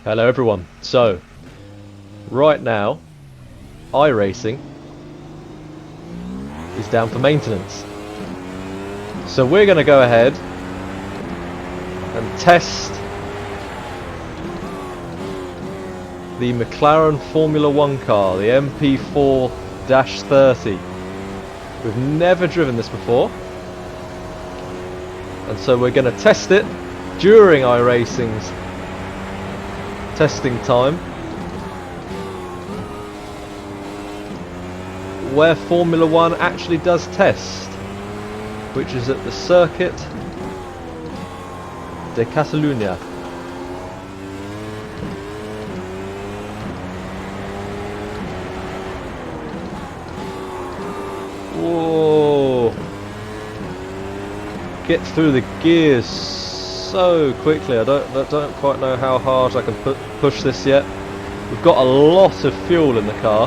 Hello everyone. So, right now, iRacing is down for maintenance. So we're going to go ahead and test the McLaren Formula 1 car, the MP4-30. We've never driven this before. And so we're going to test it during iRacing's testing time, where Formula 1 actually does test, which is at the Circuit de Catalunya. Whoa! Get through the gears so quickly. I don't quite know how hard I can push this yet. We've got a lot of fuel in the car.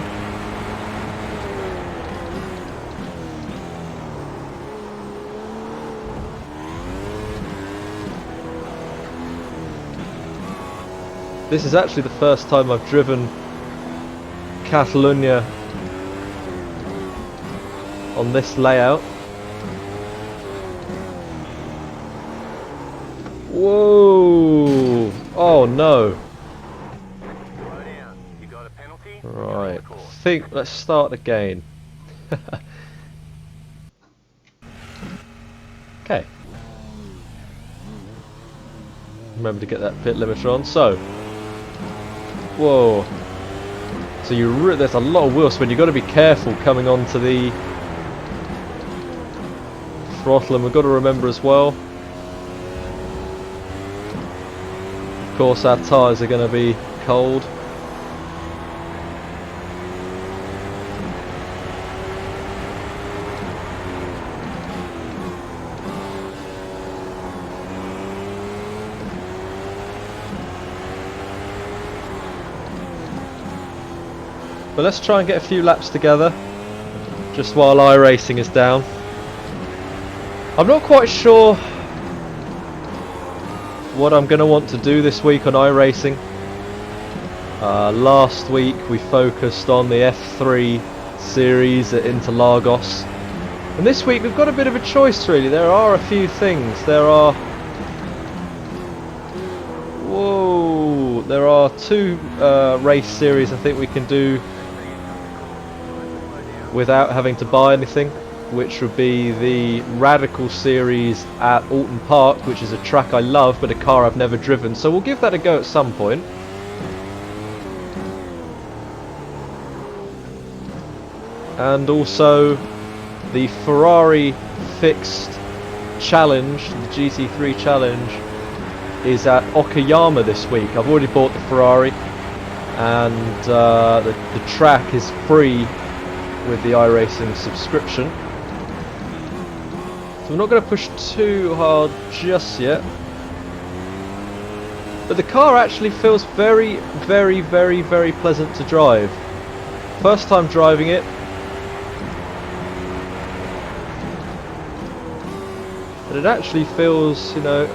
This is actually the first time I've driven Catalunya on this layout. Whoa! Oh no! Right, I think let's start again. Okay. Remember to get that pit limiter on. So, whoa! So there's a lot of wheel spin. You've got to be careful coming onto the throttle, and we've got to remember as well. Of course, our tyres are going to be cold. But let's try and get a few laps together, just while iRacing is down. I'm not quite sure what I'm going to want to do this week on iRacing. Last week we focused on the F3 series at Interlagos, and this week we've got a bit of a choice really. There are a few things. There are two race series I think we can do without having to buy anything, which would be the Radical series at Alton Park, which is a track I love but a car I've never driven, so we'll give that a go at some point. And also the Ferrari fixed challenge, the GT3 challenge, is at Okayama this week. I've already bought the Ferrari, and the track is free with the iRacing subscription. So we're not going to push too hard just yet. But the car actually feels very, very, very, very pleasant to drive. First time driving it. But it actually feels, you know,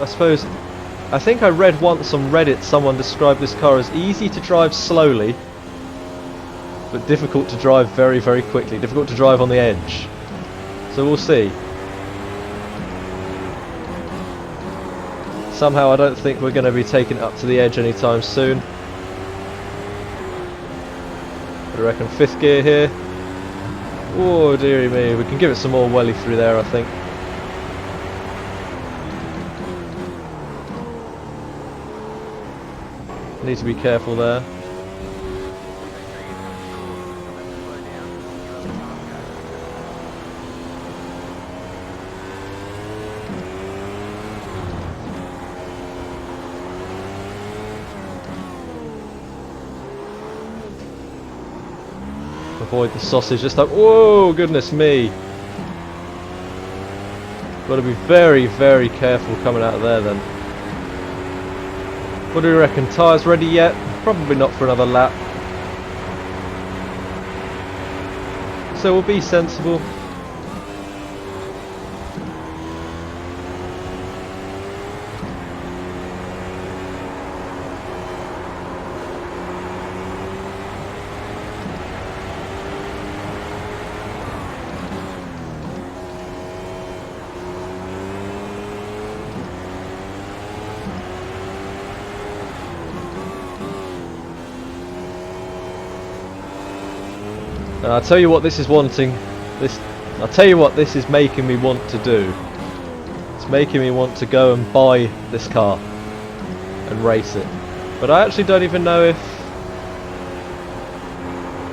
I think I read once on Reddit someone described this car as easy to drive slowly, but difficult to drive very, very quickly. Difficult to drive on the edge. So we'll see. Somehow I don't think we're going to be taking it up to the edge anytime soon. I reckon fifth gear here. Oh dearie me, we can give it some more welly through there I think. Need to be careful there. Avoid the sausage just like, whoa, goodness me. Got to be very, very careful coming out of there then. What do you reckon? Tyres ready yet? Probably not for another lap. So we'll be sensible. And I'll tell you what this is wanting. I'll tell you what this is making me want to do. It's making me want to go and buy this car and race it. But I actually don't even know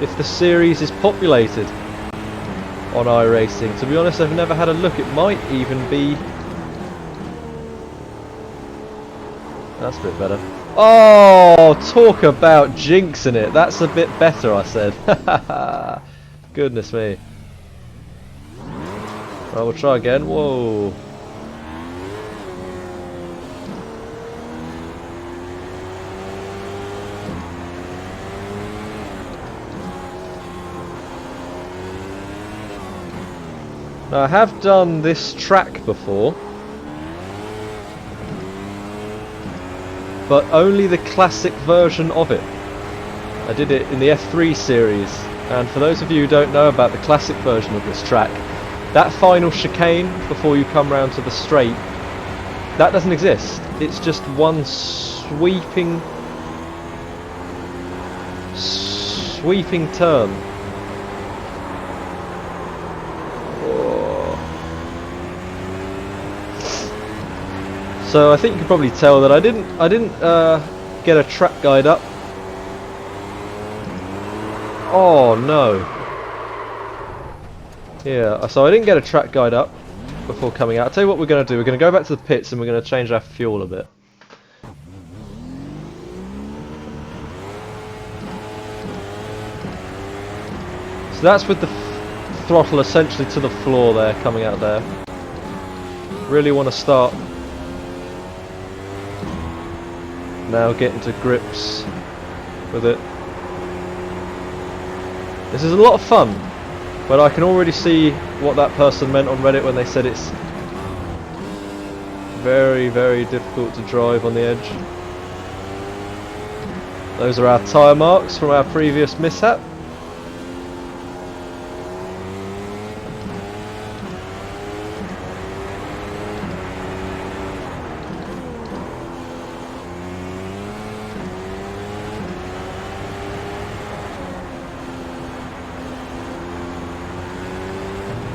if the series is populated on iRacing. To be honest, I've never had a look. It might even be... That's a bit better. Oh, talk about jinxing it. That's a bit better, I said. Goodness me. Right, we'll try again. Whoa. Now, I have done this track before, but only the classic version of it. I did it in the F3 series, and for those of you who don't know about the classic version of this track, that final chicane before you come round to the straight, that doesn't exist. It's just one sweeping turn. So I think you can probably tell that I didn't get a track guide up. Oh no. Yeah, so I didn't get a track guide up before coming out. I'll tell you what we're going to do. We're going to go back to the pits and we're going to change our fuel a bit. So that's with the throttle essentially to the floor there, coming out there. Really want to start now getting to grips with it. This is a lot of fun, but I can already see what that person meant on Reddit when they said it's very, very difficult to drive on the edge. Those are our tyre marks from our previous mishap.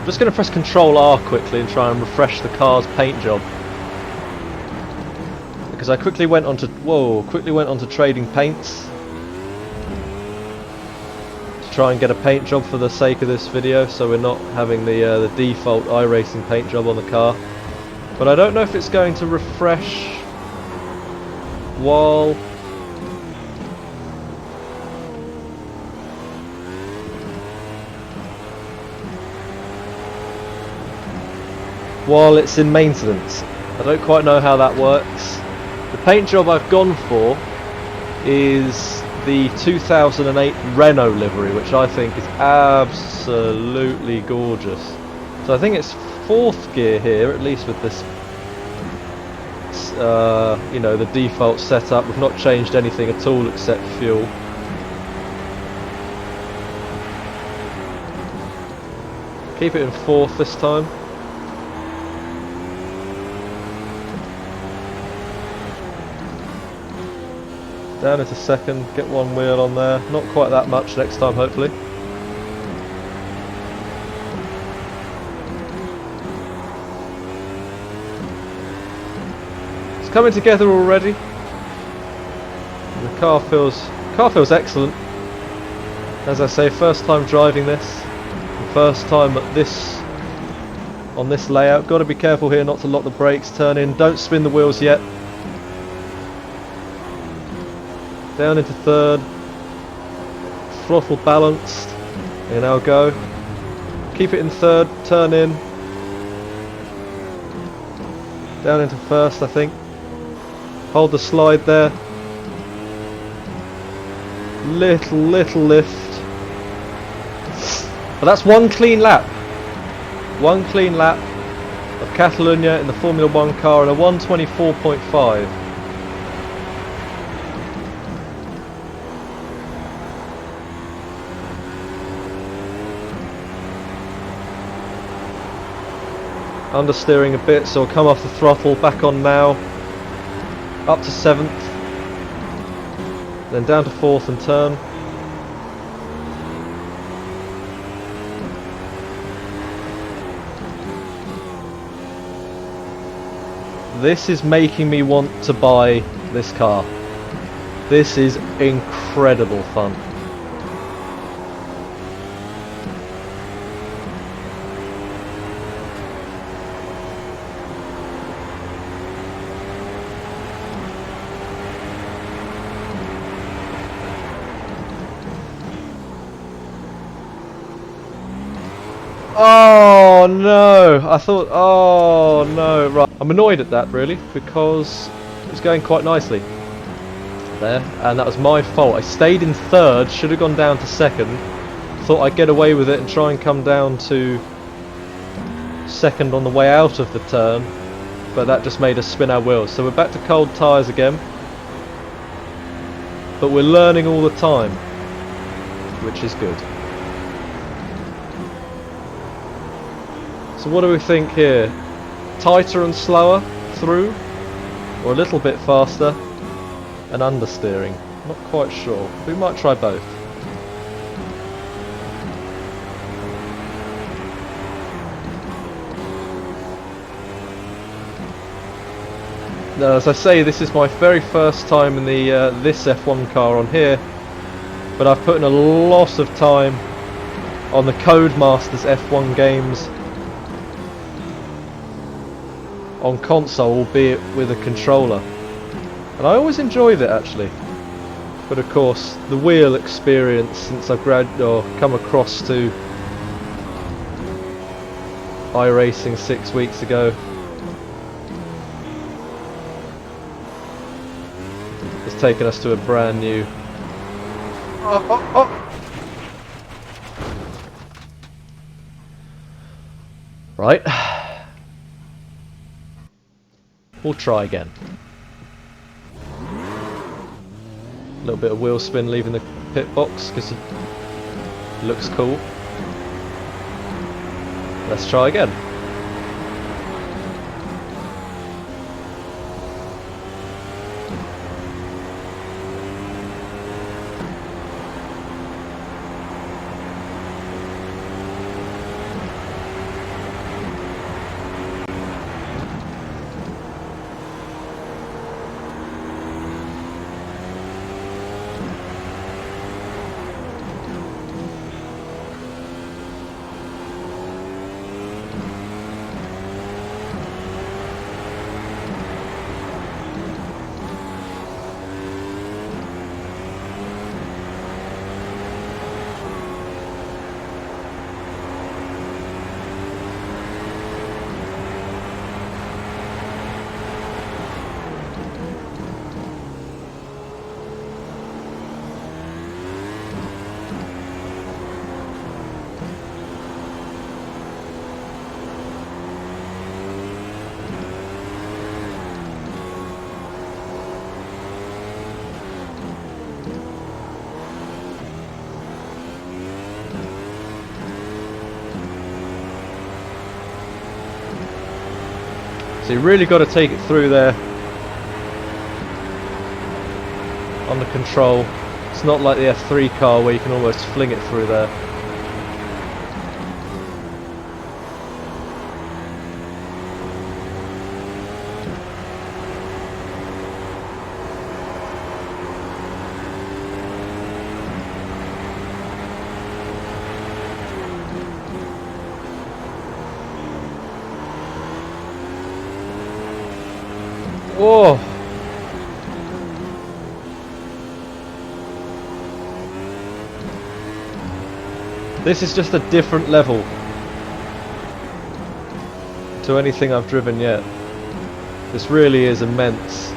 I'm just going to press Control R quickly and try and refresh the car's paint job, because I quickly went onto trading paints to try and get a paint job for the sake of this video, so we're not having the default iRacing paint job on the car. But I don't know if it's going to refresh while it's in maintenance. I don't quite know how that works. The paint job I've gone for is the 2008 Renault livery, which I think is absolutely gorgeous. So I think it's 4th gear here, at least with this, you know, the default setup. We've not changed anything at all except fuel. Keep it in 4th this time. Down into 2nd, get one wheel on there. Not quite that much next time, hopefully. It's coming together already. The car feels excellent. As I say, first time driving this, first time on this layout. Got to be careful here not to lock the brakes. Turn in. Don't spin the wheels yet. Down into 3rd, throttle balanced, and now go. Keep it in 3rd, turn in. Down into 1st, I think. Hold the slide there. Little lift. But that's one clean lap. One clean lap of Catalunya in the Formula 1 car in a 1:24.5. Understeering a bit, so I'll come off the throttle, back on now, up to 7th, then down to 4th and turn. This is making me want to buy this car. This is incredible fun. Oh no! I thought, oh no, right. I'm annoyed at that really, because it was going quite nicely there, and that was my fault. I stayed in third, should have gone down to second. Thought I'd get away with it and try and come down to second on the way out of the turn, but that just made us spin our wheels. So we're back to cold tyres again, but we're learning all the time, which is good. So what do we think here? Tighter and slower through, or a little bit faster and understeering? Not quite sure. We might try both. Now, as I say, this is my very first time in the this F1 car on here, but I've put in a lot of time on the Codemasters F1 games on console, albeit with a controller, and I always enjoyed it actually. But of course, the wheel experience since I've come across to iRacing 6 weeks ago has taken us to a brand new. Right. We'll try again. A little bit of wheel spin leaving the pit box because it looks cool. Let's try again. So you really got to take it through there on the control. It's not like the F3 car where you can almost fling it through there. Whoa! This is just a different level to anything I've driven yet. This really is immense.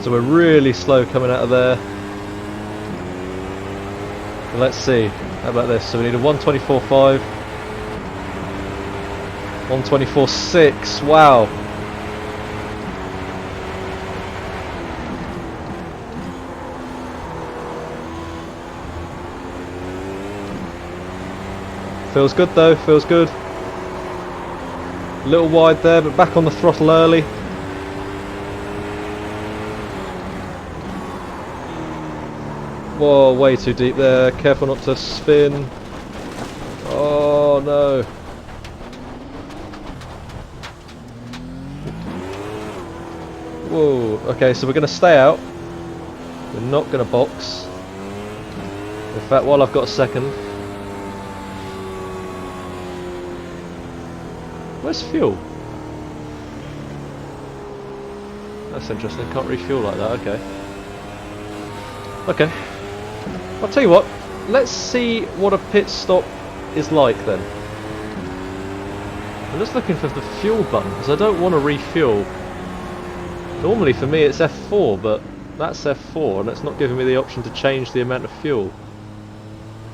So we're really slow coming out of there. Let's see, how about this? So we need a 124.5, 1:24.6. Wow. Feels good though, feels good. A little wide there, but back on the throttle early. Whoa, way too deep there. Careful not to spin. Oh no. Whoa, okay, so we're going to stay out. We're not going to box. In fact, while I've got a second. Where's fuel? That's interesting, can't refuel like that, okay. Okay. I'll tell you what, let's see what a pit stop is like then. I'm just looking for the fuel button, because I don't want to refuel. Normally for me it's F4, but that's F4 and it's not giving me the option to change the amount of fuel.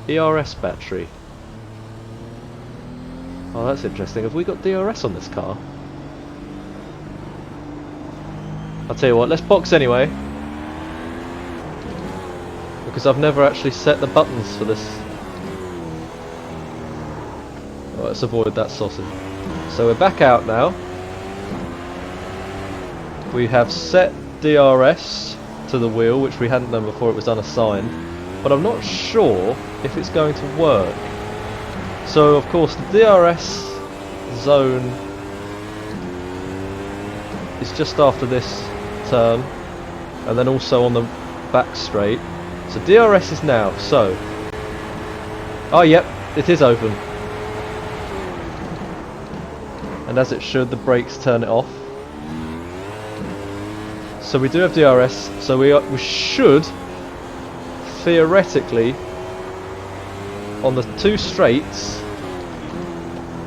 ERS battery. Oh, that's interesting. Have we got DRS on this car? I'll tell you what, let's box anyway. Because I've never actually set the buttons for this. Oh, let's avoid that sausage. So we're back out now. We have set DRS to the wheel, which we hadn't done before, it was unassigned. But I'm not sure if it's going to work. So of course the DRS zone is just after this turn, and then also on the back straight. So DRS is now, so... Oh yep, it is open. And as it should, the brakes turn it off. So we do have DRS, so we should, theoretically, on the two straights,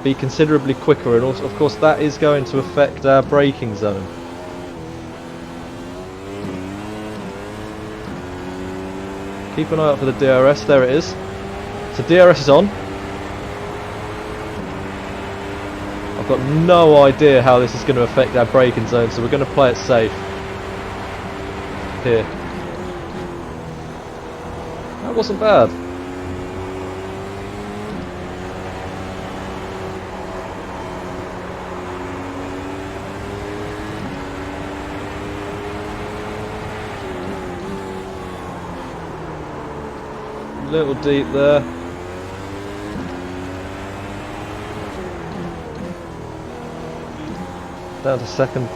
be considerably quicker, and also, of course, that is going to affect our braking zone. Keep an eye out for the DRS. There it is. So DRS is on. I've got no idea how this is going to affect our braking zone, so we're going to play it safe here. That wasn't bad. Little deep there. Down to second.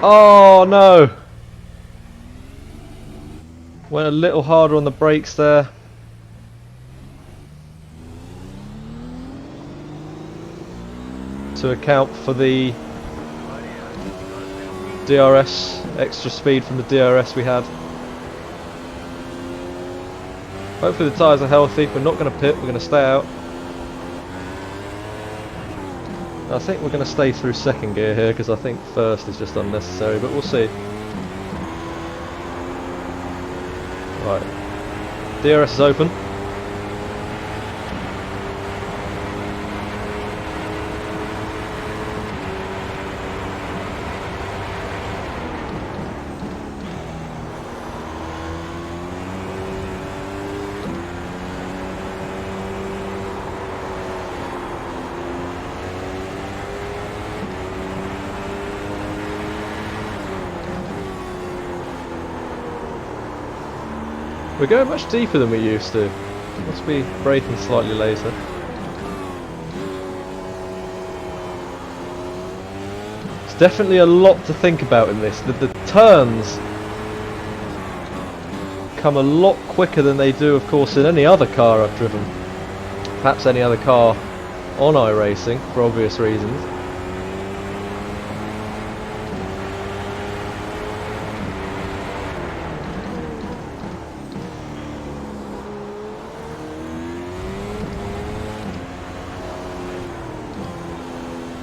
Oh no! Went a little harder on the brakes there. To account for the DRS, extra speed from the DRS we had. Hopefully the tyres are healthy. We're not going to pit, we're going to stay out. I think we're going to stay through second gear here because I think first is just unnecessary, but we'll see. Right, DRS is open. We're going much deeper than we used to. Must be braking slightly later. It's definitely a lot to think about in this. The turns come a lot quicker than they do, of course, in any other car I've driven. Perhaps any other car on iRacing, for obvious reasons.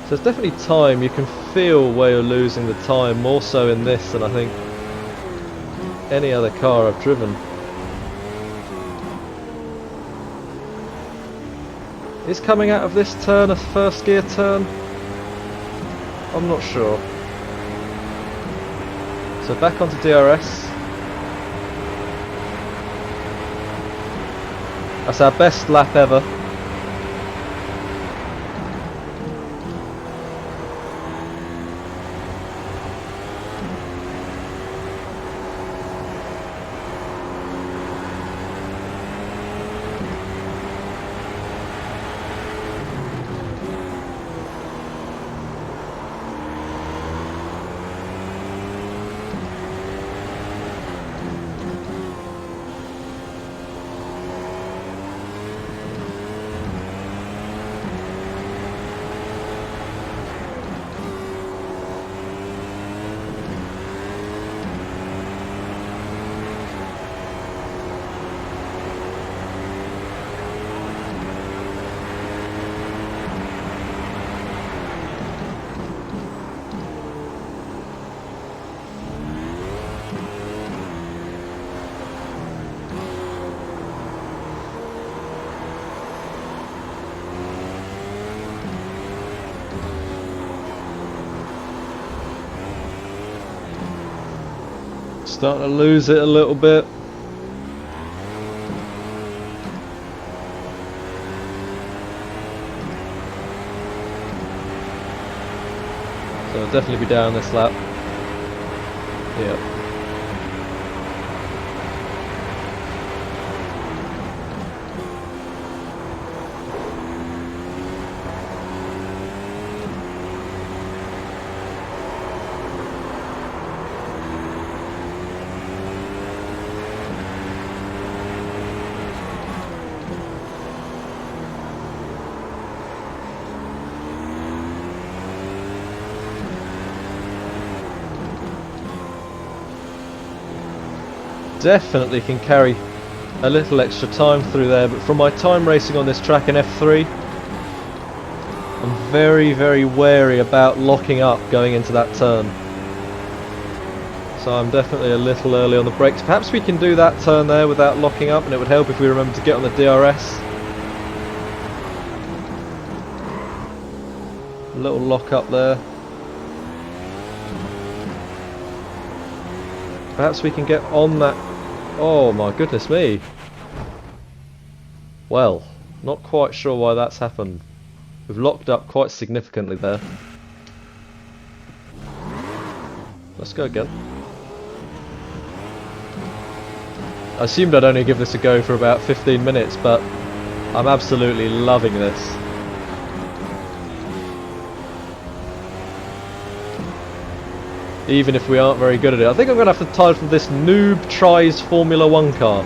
So it's definitely time. You can feel where you're losing the time, more so in this than I think any other car I've driven. Is coming out of this turn a first gear turn? I'm not sure. So back onto DRS. That's our best lap ever. Starting to lose it a little bit. So I'll definitely be down this lap. Yep. Definitely can carry a little extra time through there, but from my time racing on this track in F3, I'm very, very wary about locking up going into that turn. So I'm definitely a little early on the brakes. Perhaps we can do that turn there without locking up, and it would help if we remember to get on the DRS. A little lock up there. Perhaps we can get on that. Oh my goodness me. Well, not quite sure why that's happened. We've locked up quite significantly there. Let's go again. I assumed I'd only give this a go for about 15 minutes, but I'm absolutely loving this. Even if we aren't very good at it. I think I'm going to have to title this Noob Tries Formula 1 Car.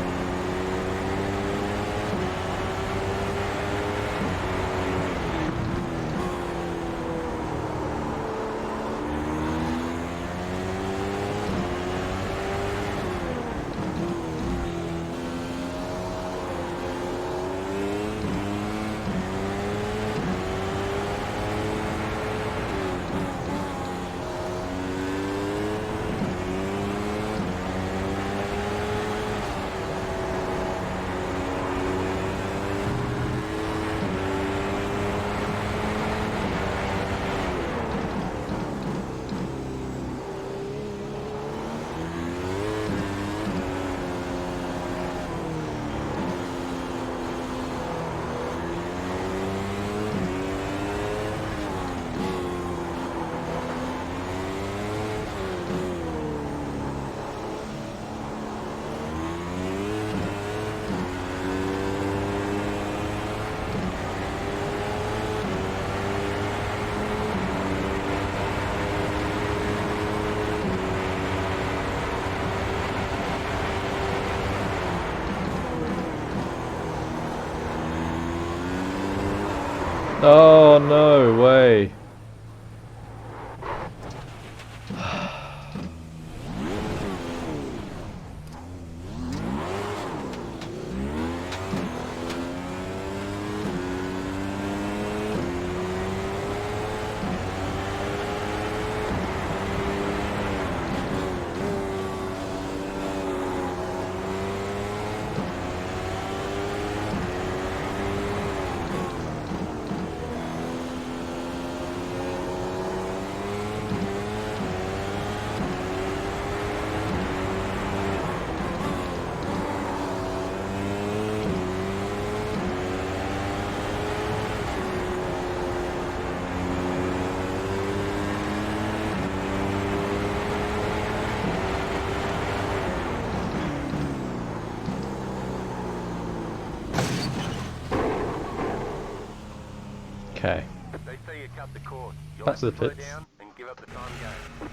Oh, no way. Okay. They say you cut the cord. You'll Back have to the to put it pits. down and give up the time game.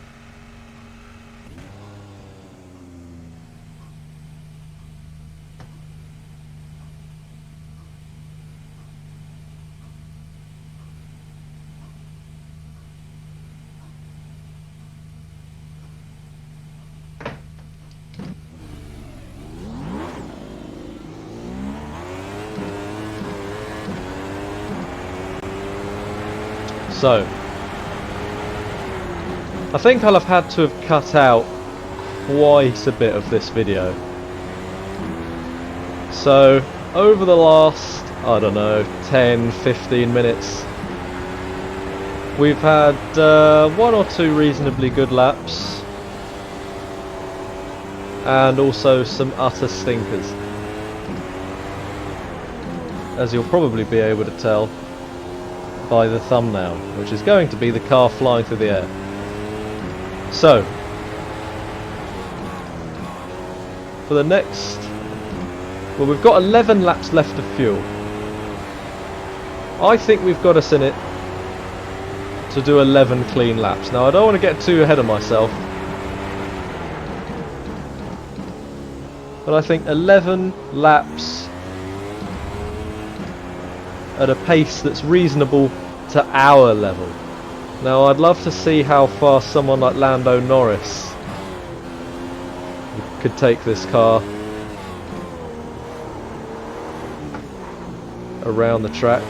So, I think I'll have had to have cut out quite a bit of this video. So, over the last, I don't know, 10-15 minutes, we've had one or two reasonably good laps, and also some utter stinkers, as you'll probably be able to tell by the thumbnail, which is going to be the car flying through the air. So, for the next, well, we've got 11 laps left of fuel. I think we've got us in it to do 11 clean laps. Now, I don't want to get too ahead of myself, but I think 11 laps at a pace that's reasonable to our level. Now, I'd love to see how far someone like Lando Norris could take this car around the track,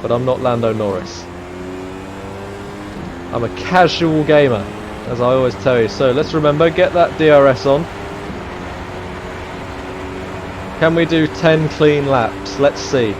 but I'm not Lando Norris. I'm a casual gamer, as I always tell you. So let's remember, get that DRS on. Can we do 10 clean laps? Let's see.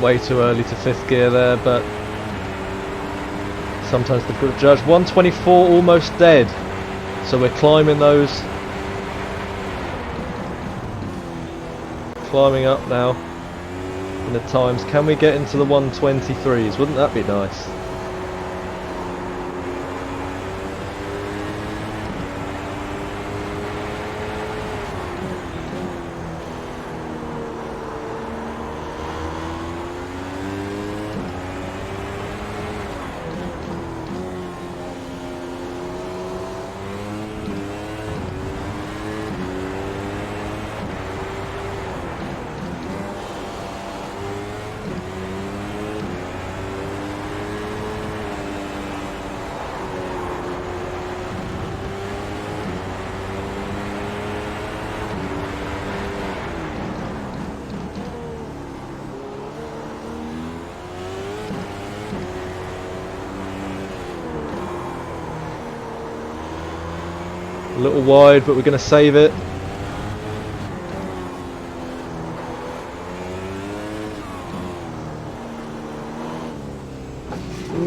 Way too early to fifth gear there, but sometimes the good judge. 124 almost dead, so we're climbing those, climbing up now in the times. Can we get into the 123s? Wouldn't that be nice? A little wide, but we're going to save it.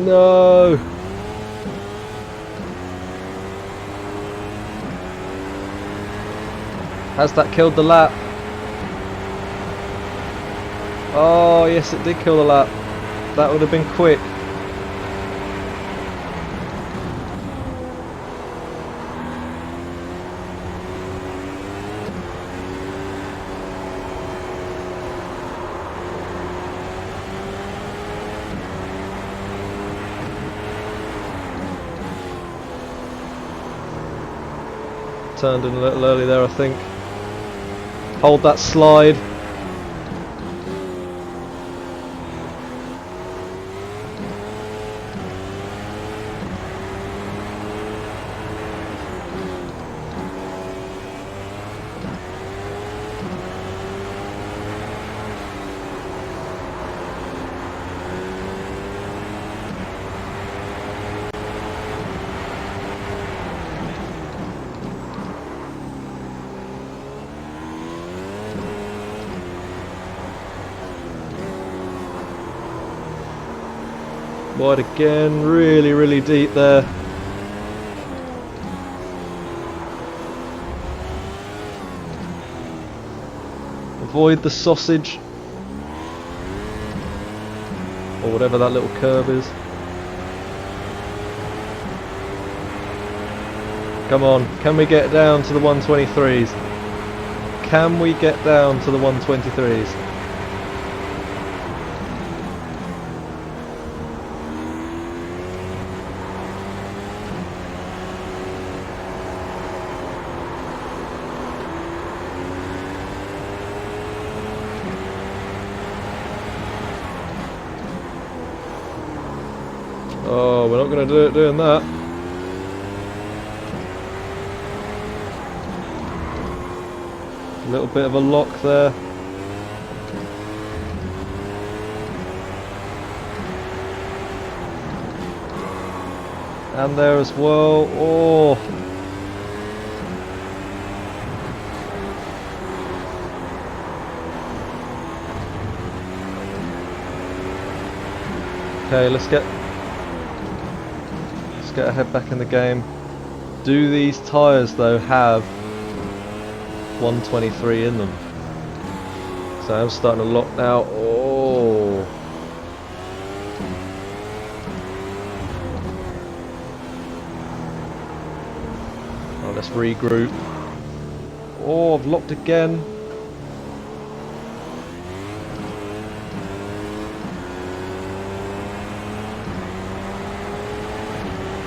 No! Has that killed the lap? Oh yes, it did kill the lap. That would have been quick. turned in a little early there, I think. Hold that slide. Wide again, really, really deep there. Avoid the sausage. Or whatever that little curve is. Come on, can we get down to the 123s? Can we get down to the 123s? Oh, we're not going to do it doing that. A little bit of a lock there. And there as well. Oh. Okay, let's get our head back in the game. Do these tyres though have 123 in them? So I'm starting to lock now. Oh. Oh, let's regroup. Oh, I've locked again.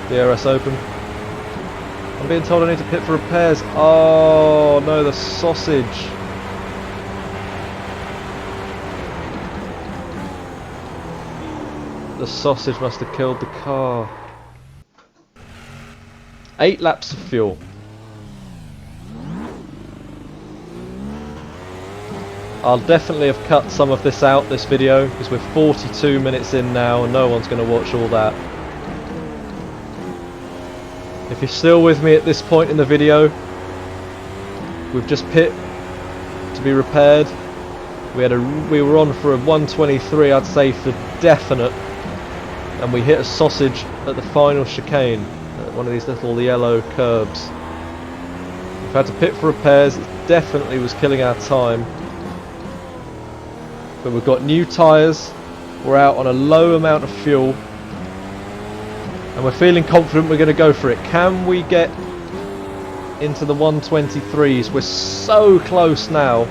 DRS open. I'm being told I need to pit for repairs. Oh no, the sausage. The sausage must have killed the car. 8 laps of fuel. I'll definitely have cut some of this out, this video, because we're 42 minutes in now and no one's going to watch all that. If you're still with me at this point in the video, we've just pit to be repaired. We were on for a 123, I'd say for definite, and we hit a sausage at the final chicane, at one of these little yellow curbs. We've had to pit for repairs. It definitely was killing our time, but we've got new tyres. We're out on a low amount of fuel. And we're feeling confident we're going to go for it. Can we get into the 123s? We're so close now.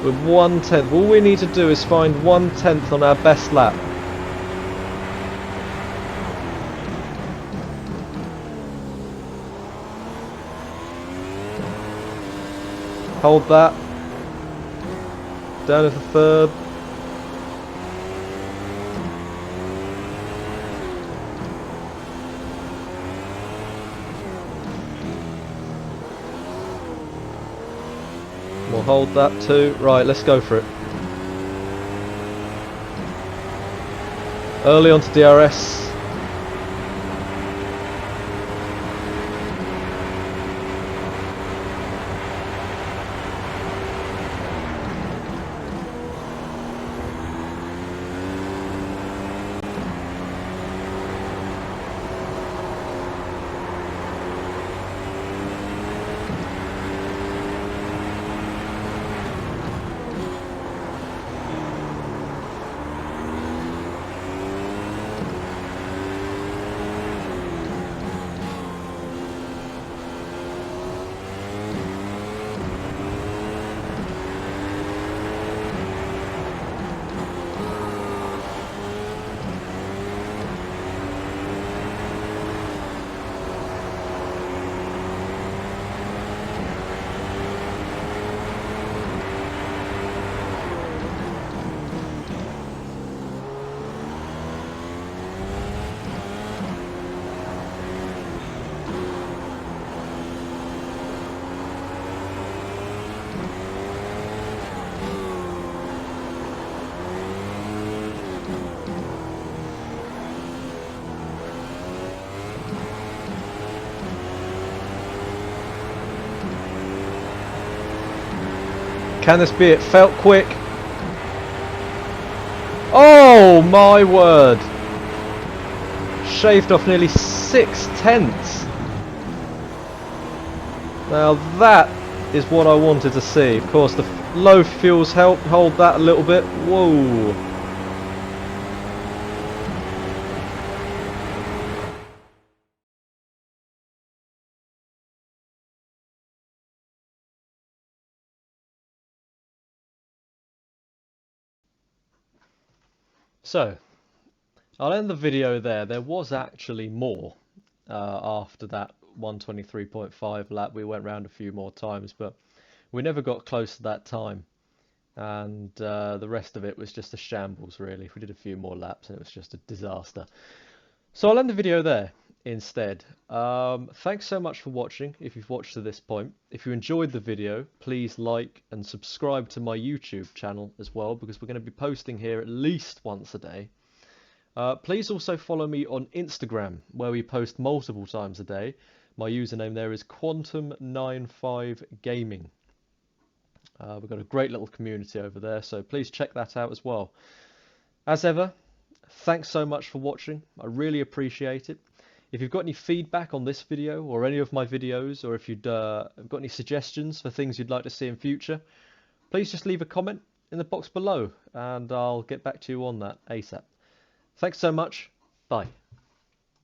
With 1/10. All we need to do is find 1/10 on our best lap. Hold that. Down into third. We'll hold that too. Right, let's go for it. Early onto DRS. Can this be it? Felt quick. Oh my word. Shaved off nearly 6/10. Now that is what I wanted to see. Of course, the low fuels help hold that a little bit. Whoa. So, I'll end the video there. There was actually more after that 123.5 lap. We went round a few more times, but we never got close to that time. And the rest of it was just a shambles, really. We did a few more laps and it was just a disaster. So I'll end the video there instead. Thanks so much for watching, if you've watched to this point. If you enjoyed the video, please like and subscribe to my YouTube channel as well, because we're going to be posting here at least once a day. Please also follow me on Instagram, where we post multiple times a day. My username there is Quantum95Gaming. We've got a great little community over there, so please check that out as well. As ever, thanks so much for watching. I really appreciate it. If you've got any feedback on this video or any of my videos, or if you've got any suggestions for things you'd like to see in future, please just leave a comment in the box below and I'll get back to you on that ASAP. Thanks so much. Bye.